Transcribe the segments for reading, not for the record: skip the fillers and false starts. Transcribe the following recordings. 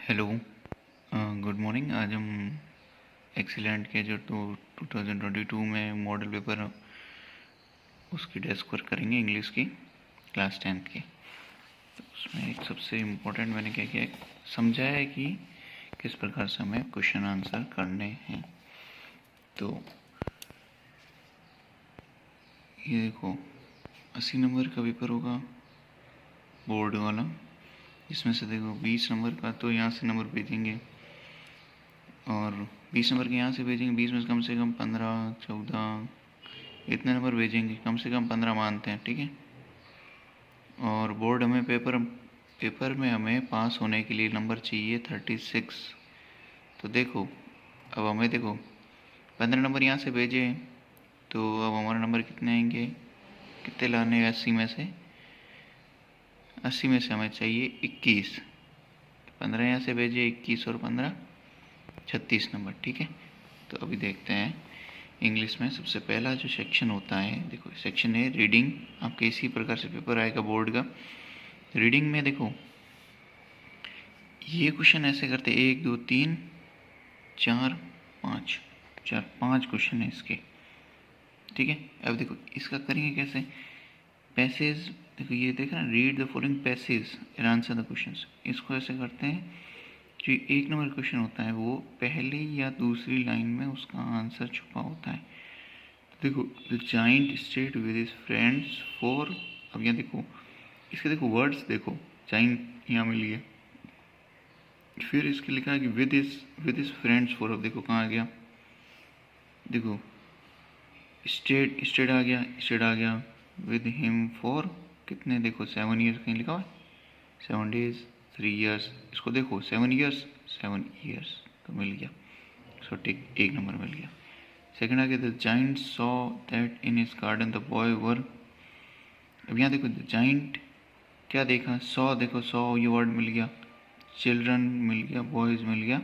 Hello, good morning. आज हम excellent के जो 2022 में मॉडल पेपर उसकी डेस्क वर्क करेंगे इंग्लिश की क्लास 10th की। तो उसमें एक सबसे इम्पोर्टेंट मैंने क्या किया, समझाया है कि किस प्रकार से हमें क्वेश्चन आंसर करने हैं। तो ये देखो 80 नंबर का पेपर होगा बोर्ड वाला, जिसमें से देखो 20 नंबर का तो यहाँ से नंबर भेजेंगे और 20 नंबर के यहाँ से भेजेंगे। 20 में से कम 15 14 इतने नंबर भेजेंगे, कम से कम 15 मानते हैं, ठीक है। और बोर्ड हमें पेपर में हमें पास होने के लिए नंबर चाहिए 36। तो देखो अब हमें देखो 15 नंबर यहाँ से भेजे तो अब हमारा नंबर कितने आएंगे, कितने लाने हैं 80 में से। 80 में से हमें चाहिए 21। 15 यहाँ से भेजे, 21 और 15 36 नंबर, ठीक है। तो अभी देखते हैं इंग्लिश में सबसे पहला जो सेक्शन होता है, देखो सेक्शन है रीडिंग। आपके इसी प्रकार से पेपर आएगा बोर्ड का। रीडिंग में देखो ये क्वेश्चन ऐसे करते 1 2 3 4 5 5 क्वेश्चन है इसके, ठीक है। अब देखो इसका करेंगे कैसे, पैसेज देखो ये देखा ना, read the following passage and answer the questions. इसको ऐसे करते हैं, जो 1 नंबर क्वेश्चन होता है वो पहली या दूसरी लाइन में उसका आंसर छुपा होता है। तो देखो the giant stayed with his friends for, अब यहाँ देखो इसके देखो वर्ड्स देखो, जाइंट यहाँ मिल गया, फिर इसके लिखा है कि विद हिज फ्रेंड्स फॉर। अब देखो कहाँ आ गया, देखो स्टेड आ गया विद हिम फॉर कितने, देखो 7 ईयर्स कहीं लिखा हुआ है, 7 days 3 years। इसको देखो 7 years 7 years तो मिल गया, सो टिक 1 नंबर मिल गया। सेकंड आ गया the giant saw that in his garden the boy were. अब यहाँ देखो द जाइंट क्या देखा, सॉ, देखो सॉ ये वर्ड मिल गया, चिल्ड्रन मिल गया, बॉयज़ मिल गया,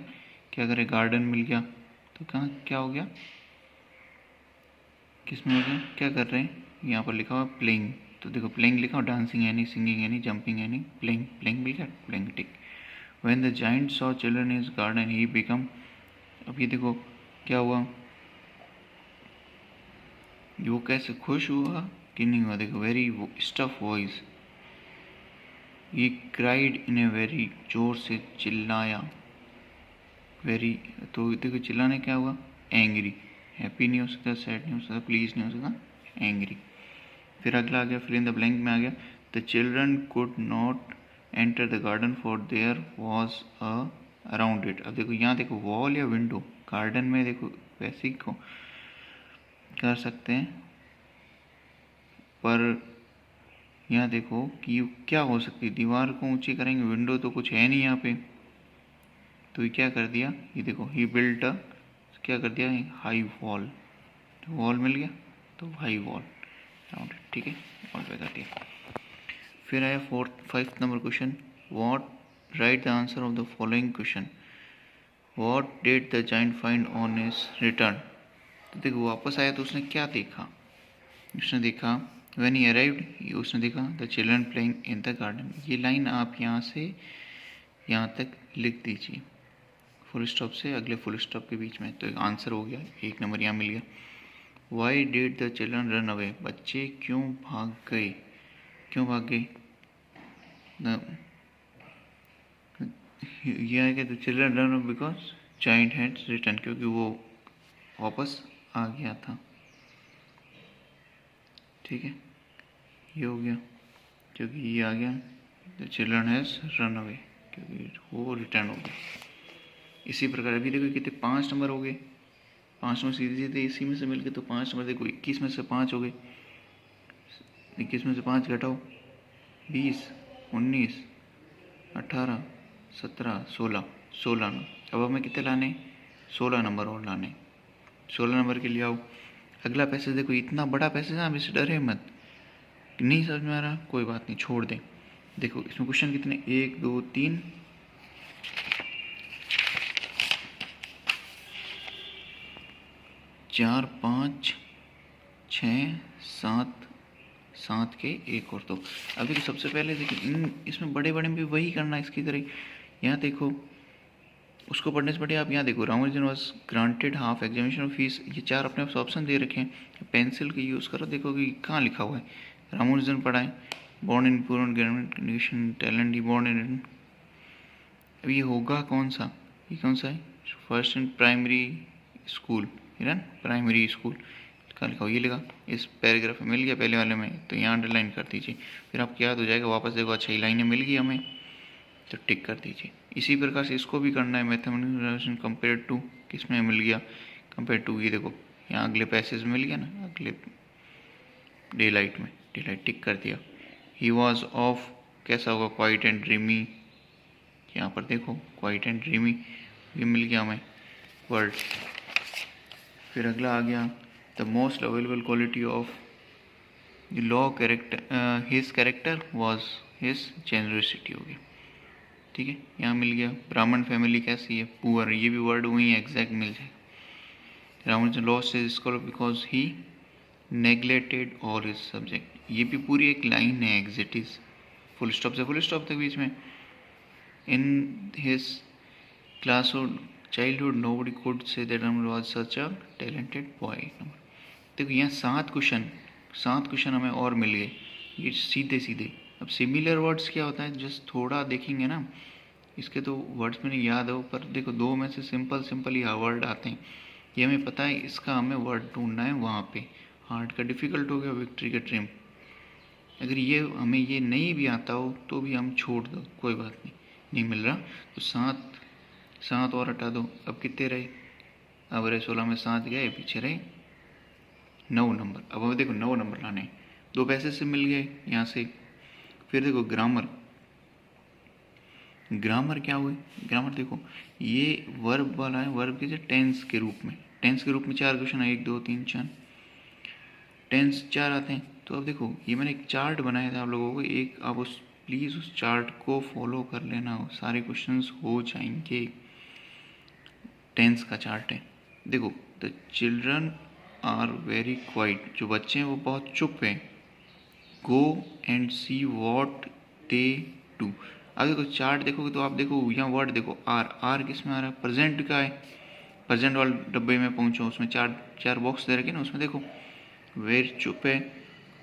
क्या करे गार्डन मिल गया। तो कहाँ क्या हो गया, किस में हो गया, क्या कर रहे हैं, यहाँ पर लिखा हुआ प्लेइंग। तो देखो प्लेइंग लिखा हुआ, डांसिंग यानी सिंगिंग यानी जंपिंग यानी प्लेइंग, प्लेइंग मिल गया, playing tick. When the giant saw children in his garden he become. अब ये देखो क्या हुआ, वो कैसे खुश हुआ कि नहीं हुआ, देखो वेरी स्टफ वॉइस, ये क्राइड इन ए वेरी, जोर से चिल्लाया, वेरी, तो देखो चिल्लाने क्या हुआ, एंग्री। हैप्पी नहीं हो सकता, सैड नहीं हो सकता, प्लीज नहीं हो सकता, एंग्री। फिर अगला आ गया, फिर इन द ब्लैंक में आ गया the children could not enter the garden for their was a around it. अब देखो यहाँ देखो वॉल या विंडो, गार्डन में देखो वैसे ही को कर सकते हैं, पर यहाँ देखो कि क्या हो सकती है, दीवार को ऊंची करेंगे, विंडो तो कुछ है नहीं यहाँ पे, तो ये क्या कर दिया, ये देखो ही बिल्ट अ, क्या कर दिया, हाई वॉल, वॉल मिल गया तो हाई वॉल अराउंड, ठीक है, वॉल पे कर दिया। फिर आया 5th number question, what right the answer of the following question, what did the giant find on his return. तो देखो वापस आया तो उसने क्या देखा, उसने देखा व्हेन ही अराइव्ड, उसने देखा the children playing in the garden. ये लाइन आप यहाँ से यहाँ तक लिख दीजिए, फुल स्टॉप से अगले फुल स्टॉप के बीच में, तो एक आंसर हो गया, 1 नंबर यहाँ मिल गया। Why did the children run away, बच्चे क्यों भाग गए, क्यों भाग गए, ये है कि the children run away because giant had return, क्योंकि वो वापस आ गया था, ठीक है, ये हो गया, क्योंकि ये आ गया the children has run away, क्योंकि वो रिटर्न हो गया। इसी प्रकार अभी देखो कितने 5 नंबर हो गए, 5 नंबर सीधे सीधे इसी में से मिल गए, तो 5 नंबर देखो 21 में से 5 हो गए, 21 में से 5 घटाओ, 20 19 18 17 16 16 नंबर। अब हमें कितने लाने, 16 नंबर और लाने, 16 नंबर के लिए आओ। अगला पैसेज देखो, इतना बड़ा पैसेज है, आप इससे डरे मत, नहीं समझ में आ रहा कोई बात नहीं, छोड़ दें। देखो इसमें क्वेश्चन कितने, 1 2 3 4 5 6 7 7 के एक और 2। अब देखो सबसे पहले देखिए इसमें बड़े बड़े में भी वही करना है इसकी तरह। यहाँ देखो उसको पढ़ने से पढ़े आप यहाँ देखो, Ramanujan was granted half examination fees, ये 4 अपने पास ऑप्शन दे रखे हैं। पेंसिल का यूज़ करो, देखो कि कहाँ लिखा हुआ है। रामानुजन पढ़ा है, born in poor government condition, talent, born in. अब ये होगा कौन सा, ये कौन सा है, फर्स्ट इन प्राइमरी स्कूल, है ना, प्राइमरी स्कूल का लिखा हुआ, ये लिखा इस पैराग्राफ में मिल गया पहले वाले में, तो यहाँ अंडरलाइन कर दीजिए। फिर आपको याद हो जाएगा, वापस देखो अच्छा ये लाइनें मिल गई हमें, तो टिक कर दीजिए। इसी प्रकार से इसको भी करना है, मैथमेटिक्स कंपेयर टू, किस में मिल गया, कंपेयर टू, ये देखो यहाँ अगले पैसेज में मिल गया ना, अगले डे लाइट में, डे लाइट टिक कर दिया। ही वॉज ऑफ, कैसा होगा, क्वाइट एंड ड्रीमी, यहाँ पर देखो क्वाइट एंड ड्रीमी, ये मिल गया हमें वर्ड। फिर अगला आ गया, the most available quality of the law character, his character was his generosity होगी, ठीक है। यहाँ मिल गया ब्राह्मण फैमिली कैसी है, पुअर, ये भी वर्ड वही एग्जैक्ट मिल जाए। Ramanujan lost his scholar because he neglected all his subject, ये भी पूरी एक लाइन है एग्जिट इज, फुल स्टॉप से फुल स्टॉप तक बीच में। In his classhood childhood nobody could say that Ramanujan was such a talented boy. देखो यहाँ 7 क्वेश्चन हमें और मिल गए, ये सीधे सीधे। अब सिमिलर वर्ड्स क्या होता है, जस्ट थोड़ा देखेंगे ना, इसके तो वर्ड्स में नहीं याद हो, पर देखो 2 में से सिंपल ही वर्ड आते हैं, ये हमें पता है, इसका हमें वर्ड ढूंढना है वहाँ पे। हार्ड का डिफ़िकल्ट हो गया, विक्ट्री का ट्रिम। अगर ये हमें ये नहीं भी आता हो तो भी हम छोड़ दो, कोई बात नहीं मिल रहा तो 7 और हटा दो। अब कितने रहे, अब रहे 16 में 7 गए, पीछे रहे 9 नंबर। अब हमें देखो 9 नंबर लाने, 2 पैसे से मिल गए यहाँ से। फिर देखो ग्रामर क्या हुई, ग्रामर देखो ये वर्ब वाला है, वर्ब के टेंस के रूप में, 4 क्वेश्चन है, 1 2 3 4, टेंस 4 आते हैं। तो अब देखो ये मैंने एक चार्ट बनाया था आप लोगों को, एक आप प्लीज़ उस चार्ट को फॉलो कर लेना, सारे क्वेश्चंस हो जाएंगे। टेंस का चार्ट है, देखो the children are very quiet, जो बच्चे हैं वो बहुत चुप हैं। Go and see what they do. अब देखो चार्ट देखोगे तो आप देखो यहाँ वर्ड देखो, आर किस में आ रहा है, प्रेजेंट का है, प्रेजेंट वाले डब्बे में पहुँचो, उसमें चार बॉक्स दे रखे ना, उसमें देखो वेर चुप है,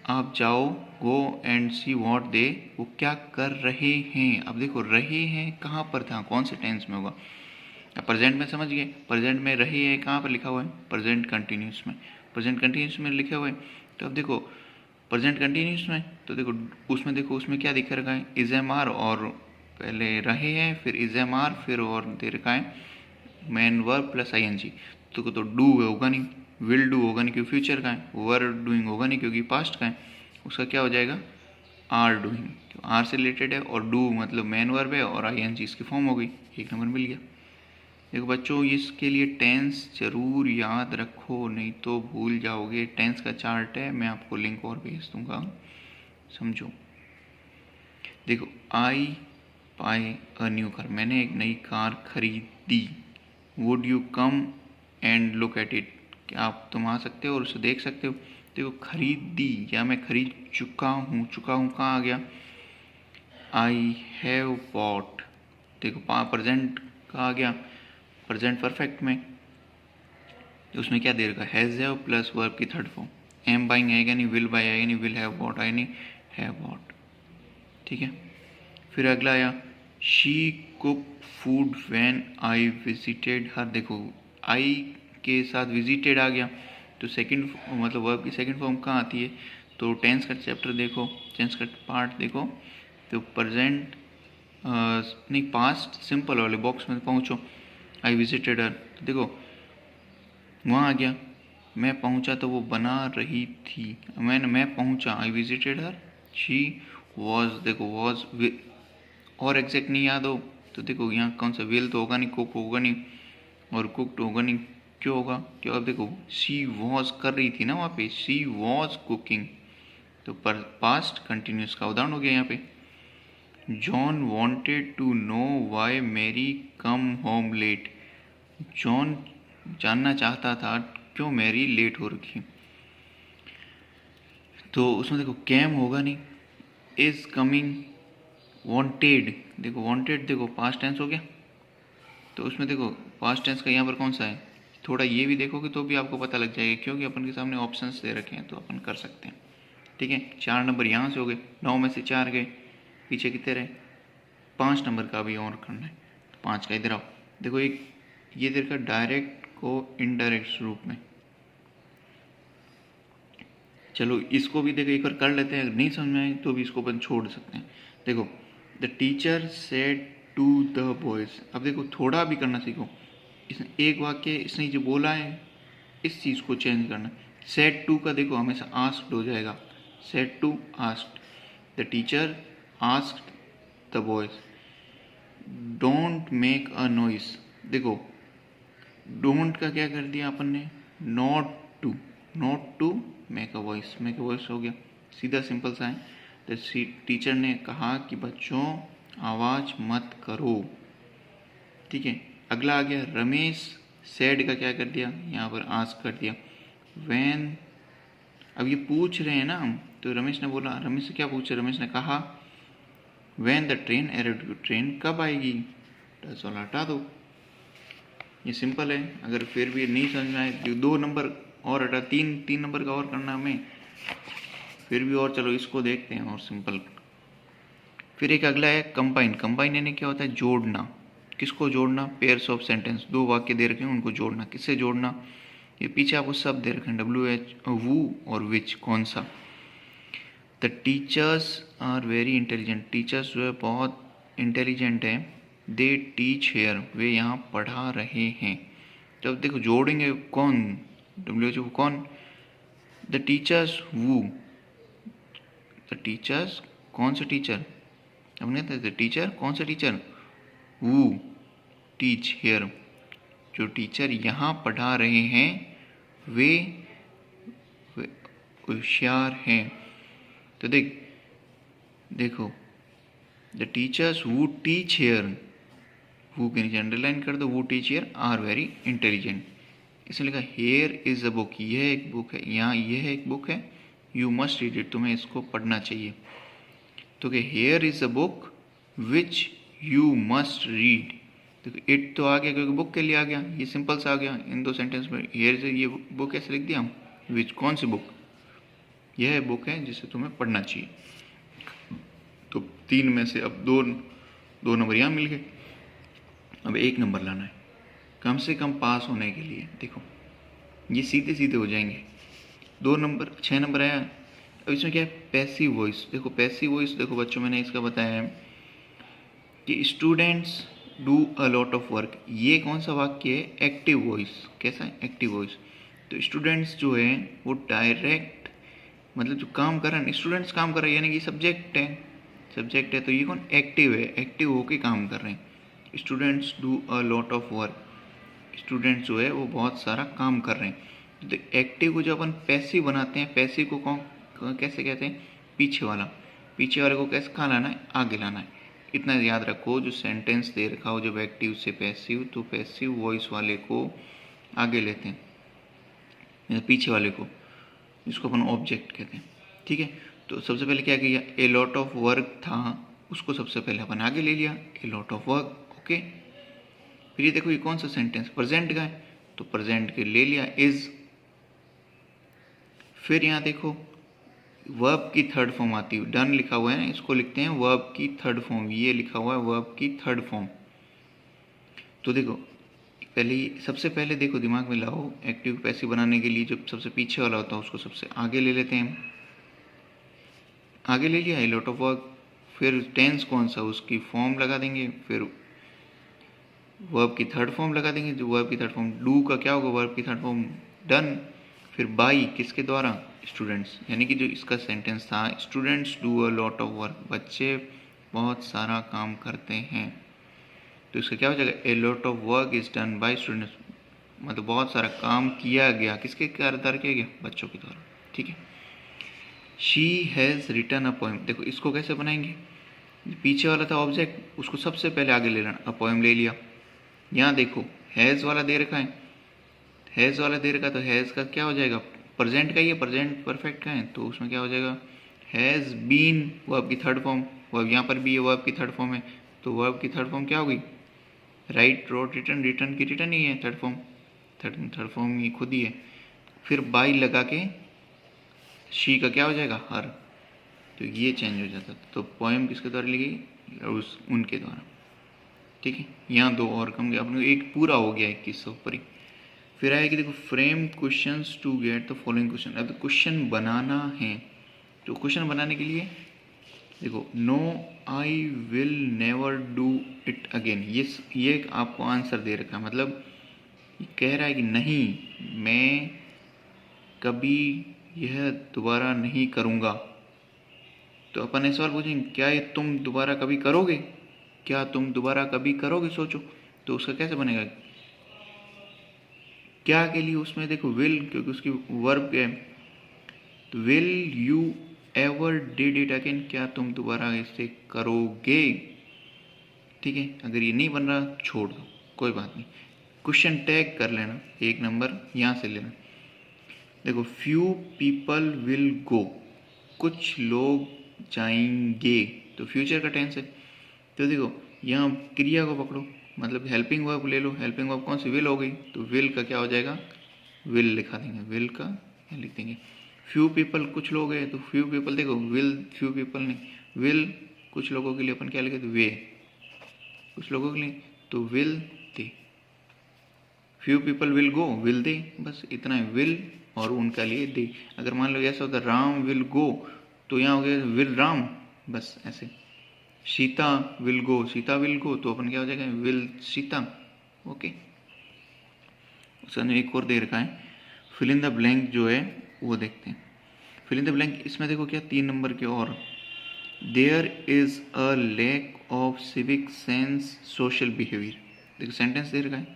आप जाओ, गो एंड सी वॉट दे, वो क्या कर रहे हैं। अब देखो रहे हैं कहाँ पर था, कौन से टेंस में होगा, प्रेजेंट में समझ गए, प्रेजेंट में रहे हैं कहाँ पर लिखा हुआ है, प्रेजेंट कंटिन्यूस में लिखे हुए हैं। तो अब देखो प्रेजेंट कंटिन्यूस में, तो देखो उसमें क्या दिख रखा है, इज एम आर, और पहले रहे हैं, फिर इज एम आर, फिर और दे रखा है मैन वर्ब प्लस ING। तो डू होगा नहीं, विल डू होगा नहीं क्योंकि फ्यूचर का है, वर डूइंग होगा नहीं क्योंकि पास्ट का है, उसका क्या हो जाएगा आर डूइंग, आर से रिलेटेड है, और डू मतलब मैन वर्ब है, और ING इसकी फॉर्म हो गई, 1 नंबर मिल गया। देखो बच्चों इसके लिए टेंस जरूर याद रखो, नहीं तो भूल जाओगे। टेंस का चार्ट है, मैं आपको लिंक और भेज दूंगा, समझो। देखो आई बाय अ न्यू कार, मैंने एक नई कार खरीदी। Would you come and look at it, क्या आप तुम आ सकते हो और उसे देख सकते हो। देखो खरीदी, या मैं खरीद चुका हूँ कहाँ आ गया, आई हैव बॉट। देखो प्रेजेंट का आ गया, प्रेजेंट परफेक्ट में, उसमें क्या दे रखा है, हैज हैव प्लस वर्ब की 3rd फॉर्म। एम बाइंग आएगा नहीं, विल बाई आएगा नहीं, विल हैव बॉट आएगा नहीं, हैव बॉट, ठीक है। फिर अगला आया, she cook food when I visited her. देखो आई के साथ विजिटेड आ गया, तो सेकंड मतलब वर्ब की 2nd फॉर्म कहाँ आती है, तो टेंस का चैप्टर देखो, टेंस का पार्ट देखो, तो प्रेजेंट नहीं पास्ट सिंपल वाले बॉक्स में पहुँचो, आई विजिटेड हर, देखो वहाँ आ गया, मैं पहुँचा तो वो बना रही थी, मैं पहुँचा, आई विजिटेड हर, शी वॉज, देखो वॉज, और एग्जैक्ट नहीं याद हो तो देखो यहाँ कौन सा, विल तो होगा नहीं, कुक होगा नहीं, और कुकड होगा नहीं, क्यों होगा, क्यों, अब देखो शी वॉज कर रही थी ना वहाँ पे, शी वॉज कुकिंग, तो पर पास्ट कंटिन्यूस का उदाहरण हो गया यहाँ पे। John wanted to know why Mary come home late, John जानना चाहता था क्यों मैरी लेट हो रखी, तो उसमें देखो कैम होगा नहीं, इज कमिंग, वांटेड, देखो वांटेड देखो पास्ट टेंस हो गया, तो उसमें देखो पास्ट टेंस का यहाँ पर कौन सा है, थोड़ा ये भी देखोगे तो भी आपको पता लग जाएगा, क्योंकि अपन के सामने ऑप्शंस दे रखे हैं तो अपन कर सकते हैं। ठीक है, 4 नंबर यहाँ से हो गए, 9 में से 4 गए, पीछे कितने रहे, 5 नंबर का भी और करना है, 5 का इधर आओ। देखो एक ये देखा डायरेक्ट को इनडायरेक्ट रूप में, चलो इसको भी देखो एक बार कर लेते हैं, अगर नहीं समझ में आए तो भी इसको अपन छोड़ सकते हैं। देखो the teacher said to the boys, अब देखो थोड़ा भी करना सीखो, इसने एक वाक्य इसने जो बोला है इस चीज़ को चेंज करना। सेड टू का देखो हमेशा आस्क्ड हो जाएगा, said to asked, the teacher asked the boys, don't make a noise, देखो डोंट का क्या कर दिया अपन ने, not to, not to make a voice, make a voice हो गया, सीधा सिंपल सा है। तो टीचर ने कहा कि बच्चों आवाज़ मत करो। ठीक है, अगला आ गया रमेश सेड का क्या कर दिया, यहाँ पर आस्क कर दिया, वैन, अब ये पूछ रहे हैं ना हम, तो रमेश ने बोला, रमेश से क्या पूछा, रमेश ने कहा when the train arrived, train कब आएगी, टच वाला हटा दो, ये सिंपल है। अगर फिर भी नहीं समझ में आए 2 नंबर और हटा, 3 नंबर का और करना हमें, फिर भी और चलो इसको देखते हैं और सिंपल। फिर एक अगला है कंबाइन, कंबाइन यानी क्या होता है, जोड़ना, किसको जोड़ना, पेयर्स ऑफ सेंटेंस, 2 वाक्य दे रखे हैं उनको जोड़ना, किससे जोड़ना, ये पीछे आपको शब्द दे रखे हैं WH, वू और विच, कौन सा। The teachers are very intelligent, teachers जो है बहुत इंटेलिजेंट है, दे टीच हेयर, वे यहाँ पढ़ा रहे हैं। जब देखो जोड़ेंगे कौन, WH कौन, the teachers who, the teachers कौन से टीचर, अब नहीं द टीचर कौन से टीचर, वू टीच हेयर, जो टीचर यहाँ पढ़ा रहे हैं वे होशियार हैं। तो देखो the teachers who teach here, who के नीचे अंडरलाइन कर दो, who teach here are very intelligent, इसलिए लिखा हेयर इज अ बुक, यह एक बुक है, यहाँ यह एक बुक है, यू मस्ट रीड इट, तुम्हें इसको पढ़ना चाहिए। तो कि here is a book which you must read, देखो इट तो आ गया क्योंकि बुक के लिए आ गया, ये सिंपल सा आ गया इन 2 सेंटेंस में। हेयर से ये बुक कैसे लिख दिया हम, विच कौन सी बुक, यह बुक है जिसे तुम्हें पढ़ना चाहिए। तो 3 में से अब 2 नंबर यहाँ मिल गए, अब 1 नंबर लाना है कम से कम पास होने के लिए। देखो ये सीधे सीधे हो जाएंगे, 2 नंबर 6 नंबर आया। अब इसमें क्या है, पैसिव वॉइस, देखो पैसिव वॉइस, देखो बच्चों मैंने इसका बताया है कि students do a lot of work, ये कौन सा वाक्य है, एक्टिव वॉइस, कैसा है, एक्टिव वॉइस। तो स्टूडेंट्स जो है वो डायरेक्ट, मतलब जो काम कर रहे हैं, स्टूडेंट्स काम कर रहे हैं, यानी कि सब्जेक्ट है, सब्जेक्ट है, तो ये कौन, एक्टिव है, एक्टिव होके काम कर रहे हैं। Students do a lot of work, students जो है वो बहुत सारा काम कर रहे हैं। तो एक्टिव को जो अपन पैसिव बनाते हैं, पैसिव को कौन कैसे कहते हैं, पीछे वाला, पीछे वाले को कैसे कहाँ लाना है, आगे लाना है। इतना याद रखो, जो सेंटेंस दे रखा हो जब एक्टिव से पैसिव, तो पैसिव वॉइस वाले को आगे लेते हैं, पीछे वाले को, जिसको अपन ऑब्जेक्ट कहते हैं। ठीक है, तो सबसे पहले क्या किया, ए लॉट ऑफ वर्क था, उसको सबसे पहले अपन आगे ले लिया, a lot of work, okay. फिर ये देखो ये कौन सा सेंटेंस, प्रेजेंट का है, तो प्रेजेंट के ले लिया इज। फिर यहाँ देखो वर्ब की 3rd फॉर्म आती है, डन लिखा हुआ है ना, इसको लिखते हैं वर्ब की 3rd फॉर्म, ये लिखा हुआ है वर्ब की 3rd फॉर्म। तो देखो सबसे पहले देखो दिमाग में लाओ, एक्टिव पैसिव बनाने के लिए जो सबसे पीछे वाला होता है उसको सबसे आगे ले लेते हैं, आगे ले लिया, ए लॉट ऑफ वर्क। फिर टेंस कौन सा, उसकी फॉर्म लगा देंगे, फिर वर्ब की 3rd फॉर्म लगा देंगे, जो वर्ब की 3rd फॉर्म, डू का क्या होगा, वर्ब की 3rd फॉर्म डन। फिर बाई किसके द्वारा, स्टूडेंट्स, यानी कि जो इसका सेंटेंस था, students do a lot of work, बच्चे बहुत सारा काम करते हैं, तो इसका क्या हो जाएगा, a lot of work is done by students, मतलब बहुत सारा काम किया गया, किसके द्वारा किया गया, बच्चों के द्वारा। ठीक है, she has written a poem, देखो इसको कैसे बनाएंगे, पीछे वाला था ऑब्जेक्ट, उसको सबसे पहले आगे ले लेना, अ पोएम ले लिया। यहाँ देखो हैज़ वाला दे रखा है, हैज़ वाला दे रखा, तो हैज़ का क्या हो जाएगा, प्रेजेंट का ही है, प्रेजेंट परफेक्ट का है, तो उसमें क्या हो जाएगा, हैज़ बीन, वर्ब की 3rd फॉर्म, वर्ब यहाँ पर भी ये वर्ब की 3rd फॉर्म है, तो वर्ब की 3rd फॉर्म क्या होगी, राइट, रोट, रिटर्न, रिटर्न की रिटर्न ही है थर्ड फॉर्म, थर्ड फॉर्म ये खुद ही है। फिर बाई लगा के शी का क्या हो जाएगा, हर, तो ये चेंज हो जाता। तो पोएम किसके द्वारा लिखी, उस उनके द्वारा। ठीक है, यहाँ दो और कम गया अपने, एक पूरा हो गया 2100 पर ही। फिर आएगी देखो frame questions to get the following question. अब क्वेश्चन बनाना है, तो क्वेश्चन बनाने के लिए देखो no I will never do it again, ये आपको आंसर दे रखा है, मतलब कह रहा है कि नहीं मैं कभी यह दोबारा नहीं करूँगा। तो अपन ये सवाल पूछेंगे, क्या ये तुम दोबारा कभी करोगे, क्या तुम दोबारा कभी करोगे, सोचो। तो उसका कैसे बनेगा, क्या के लिए उसमें देखो विल, क्योंकि उसकी वर्ब क्या है, तो will you ever did it again, क्या तुम दोबारा इसे करोगे। ठीक है, अगर ये नहीं बन रहा छोड़ दो, कोई बात नहीं, क्वेश्चन टैग कर लेना, एक नंबर यहाँ से लेना। देखो फ्यू पीपल विल गो, कुछ लोग जाएंगे, तो फ्यूचर का टेंस है। तो देखो यहाँ क्रिया को पकड़ो, मतलब हेल्पिंग वर्ब ले लो, हेल्पिंग वर्ब कौन सी, विल हो गई, तो विल का क्या हो जाएगा, विल लिखा देंगे, विल का लिख देंगे। फ्यू पीपल कुछ लोग हैं, तो फ्यू पीपल देखो विल, फ्यू पीपल नहीं, विल कुछ लोगों के लिए अपन क्या लिखे, तो वे, कुछ लोगों के लिए तो will they. Few people will go, will they, बस इतना है, विल और उनका लिए दे। अगर मान लो ऐसा होता राम विल गो, तो यहाँ हो गया विल राम, बस ऐसे। Sita will go, Sita will go, तो अपन क्या हो जाएगा, विल सीता। ओके, उसका एक और दे रखा है फिल इन द ब्लैंक, जो है वो देखते हैं। फिल इन द ब्लैंक, इसमें देखो क्या 3 नंबर के और, there is a lack of civic sense social behaviour. देखो सेंटेंस दे रखा है,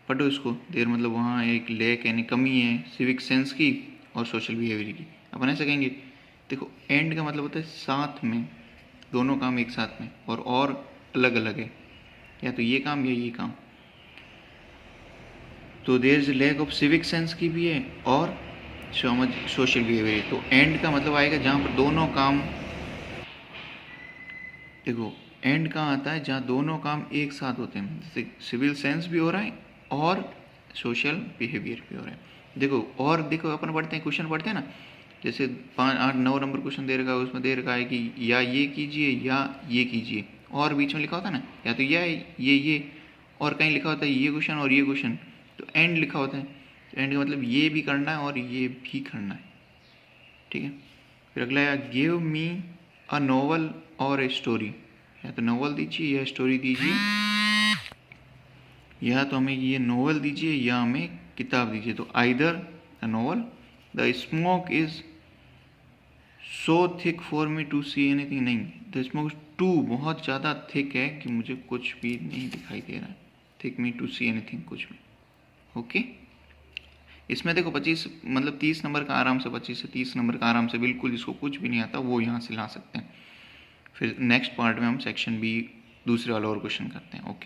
पढ़ो इसको। देयर मतलब वहाँ एक लैक यानी कमी है सिविक सेंस की और सोशल बिहेवियर की। अपन ऐसे कहेंगे, देखो एंड का मतलब होता है साथ में, दोनों काम एक साथ में, और अलग अलग है, या तो ये काम या ये काम। तो there is lack of civic sense की भी है और सोशल बिहेवियर। तो एंड का मतलब आएगा जहाँ पर दोनों काम, देखो एंड कहाँ आता है, जहाँ दोनों काम एक साथ होते हैं, जैसे सिविल सेंस भी हो रहा है और सोशल बिहेवियर भी हो रहा है। देखो और देखो अपन पढ़ते हैं, क्वेश्चन पढ़ते हैं ना, जैसे 5, 8, 9 नंबर क्वेश्चन दे रखा है, उसमें दे रखा है कि या ये कीजिए या ये कीजिए, और बीच में लिखा होता है ना, या तो ये, और कहीं लिखा होता है ये क्वेश्चन और ये क्वेश्चन, तो एंड लिखा होता है। तो एंड का मतलब ये भी करना है और ये भी करना है। ठीक है, फिर अगला है गिव मी अ नॉवल और ए स्टोरी, या तो नॉवल दीजिए या स्टोरी दीजिए, या तो हमें ये नॉवल दीजिए या हमें किताब दीजिए। तो either a novel, the smoke is so thick for me to see anything, नहीं, द स्मोक टू बहुत ज़्यादा थिक है कि मुझे कुछ भी नहीं दिखाई दे रहा है, thick me to see anything, कुछ भी। ओके, इसमें देखो 25 मतलब 30 नंबर का आराम से, 25 से 30 नंबर का आराम से, बिल्कुल जिसको कुछ भी नहीं आता वो यहाँ से ला सकते हैं। फिर नेक्स्ट पार्ट में हम सेक्शन बी दूसरे वाला और क्वेश्चन करते हैं। ओके।